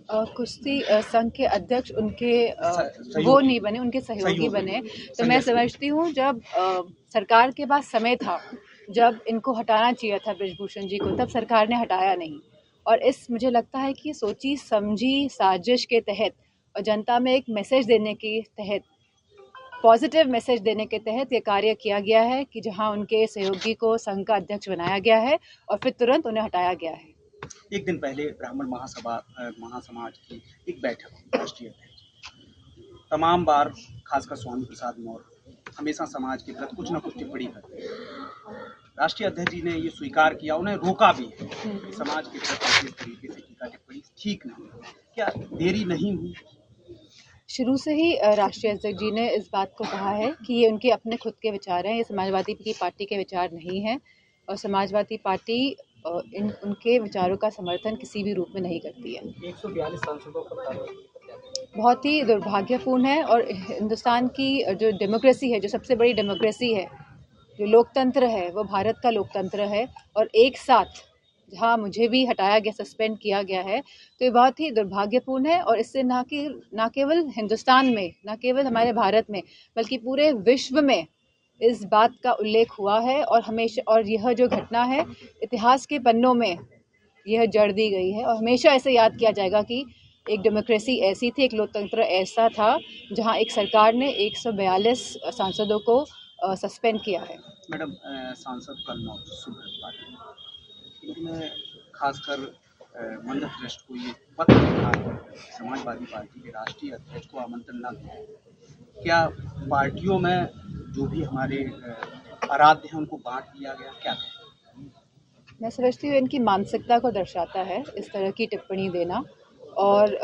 कुश्ती संघ के अध्यक्ष उनके वो नहीं बने, उनके सहयोगी बने। तो मैं समझती हूँ जब सरकार के पास समय था, जब इनको हटाना चाहिए था बृजभूषण जी को, तब सरकार ने हटाया नहीं। और मुझे लगता है कि सोची समझी साजिश के तहत और जनता में एक मैसेज देने के तहत, पॉजिटिव मैसेज देने के तहत ये कार्य किया गया है कि जहां उनके सहयोगी को संघ का अध्यक्ष बनाया गया है और फिर तुरंत उन्हें हटाया गया है। एक दिन पहले ब्राह्मण महासमाज की एक बैठक राष्ट्रीय अध्यक्ष तमाम बार खासकर स्वामी प्रसाद मौर्य हमेशा समाज के प्रति कुछ न कुछ टिप्पणी करते हैं। राष्ट्रीय अध्यक्ष जी ने ये स्वीकार किया, उन्हें रोका भी है कि समाज के प्रति इस तरीके से टीका टिप्पणी ठीक नहीं। क्या देरी नहीं हुई? शुरू से ही राष्ट्रीय अध्यक्ष जी ने इस बात को कहा है कि ये उनके अपने खुद के विचार हैं, ये समाजवादी की पार्टी के विचार नहीं हैं और समाजवादी पार्टी उनके विचारों का समर्थन किसी भी रूप में नहीं करती है। 142 सांसदों पर बहुत ही दुर्भाग्यपूर्ण है। और हिंदुस्तान की जो डेमोक्रेसी है, जो सबसे बड़ी डेमोक्रेसी है, जो लोकतंत्र है, वो भारत का लोकतंत्र है। और एक साथ जहाँ मुझे भी हटाया गया, सस्पेंड किया गया है, तो ये बहुत ही दुर्भाग्यपूर्ण है। और इससे ना केवल हिंदुस्तान में, ना केवल हमारे भारत में, बल्कि पूरे विश्व में इस बात का उल्लेख हुआ है। और हमेशा, और यह जो घटना है इतिहास के पन्नों में यह जड़ दी गई है और हमेशा ऐसे याद किया जाएगा कि एक डेमोक्रेसी ऐसी थी, एक लोकतंत्र ऐसा था जहां एक सरकार ने 142 सांसदों को सस्पेंड किया है। मैडम, सांसद कन्नौज सुब्रत पाटिल, इन्होंने खासकर मंडल ट्रस्ट को ये पत्र लिखा है, समाजवादी पार्टी के राष्ट्रीय अध्यक्ष को आमंत्रण न दिया। क्या पार्टियों में जो भी हमारे आराध्य हैं उनको बांट दिया गया? क्या है? मैं समझती हूँ इनकी मानसिकता को दर्शाता है इस तरह की टिप्पणी देना। और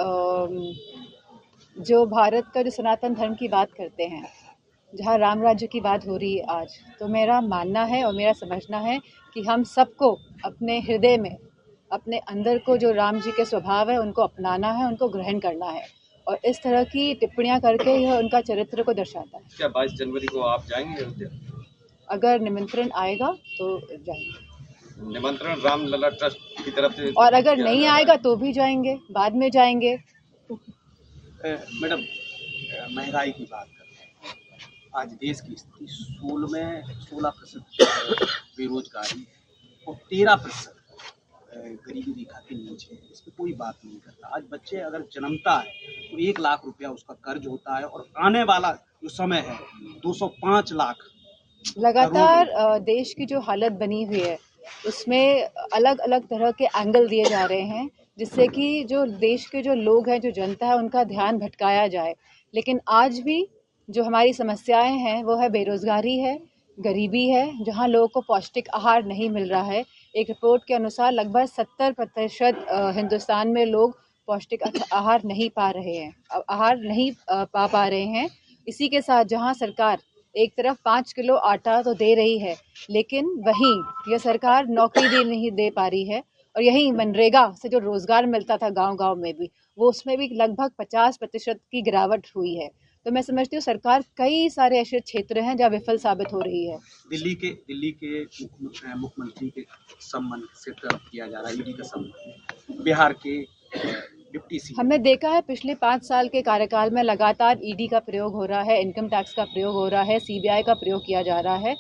जो भारत का जो सनातन धर्म की बात करते हैं, जहाँ राम राज्य की बात हो रही है आज, तो मेरा मानना है और मेरा समझना है कि हम सबको अपने हृदय में, अपने अंदर को जो राम जी के स्वभाव है उनको अपनाना है, उनको ग्रहण करना है। और इस तरह की टिप्पणियां करके यह उनका चरित्र को दर्शाता है। क्या 22 जनवरी को आप जाएंगे अयोध्या? अगर निमंत्रण आएगा तो जाएंगे। निमंत्रण रामलला ट्रस्ट की तरफ से, और अगर नहीं आएगा तो भी जाएंगे, बाद में जाएंगे। मैडम, महंगाई की बात करते हैं। आज देश की स्थिति 16% बेरोजगारी और 13% गरीबी रेखा के नीचे है। इस पर कोई बात नहीं करता। आज बच्चे अगर जन्मता है तो 1 लाख रुपया उसका कर्ज होता है और आने वाला जो समय है 205 लाख। लगातार देश की जो हालत बनी हुई है उसमें अलग अलग तरह के एंगल दिए जा रहे हैं, जिससे कि जो देश के जो लोग हैं, जो जनता है, उनका ध्यान भटकाया जाए। लेकिन आज भी जो हमारी समस्याएं हैं वो है बेरोजगारी है, गरीबी है, जहां लोगों को पौष्टिक आहार नहीं मिल रहा है। एक रिपोर्ट के अनुसार लगभग 70% हिंदुस्तान में लोग पौष्टिक आहार नहीं पा रहे हैं, आहार नहीं पा रहे हैं। इसी के साथ जहां सरकार एक तरफ 5 किलो आटा तो दे रही है, लेकिन वहीं यह सरकार नौकरी नहीं दे पा रही है। और यही मनरेगा से जो रोजगार मिलता था गांव-गांव में भी, वो उसमें भी लगभग 50% की गिरावट हुई है। तो मैं समझती हूँ सरकार कई सारे ऐसे क्षेत्र हैं जहाँ विफल साबित हो रही है। दिल्ली के मुख्यमंत्री के संबंध से तलब किया जा रहा है ईडी का संबंध। बिहार के डिप्टी सीएम, हमने देखा है पिछले 5 साल के कार्यकाल में लगातार ईडी का प्रयोग हो रहा है, इनकम टैक्स का प्रयोग हो रहा है, सीबीआई का प्रयोग किया जा रहा है।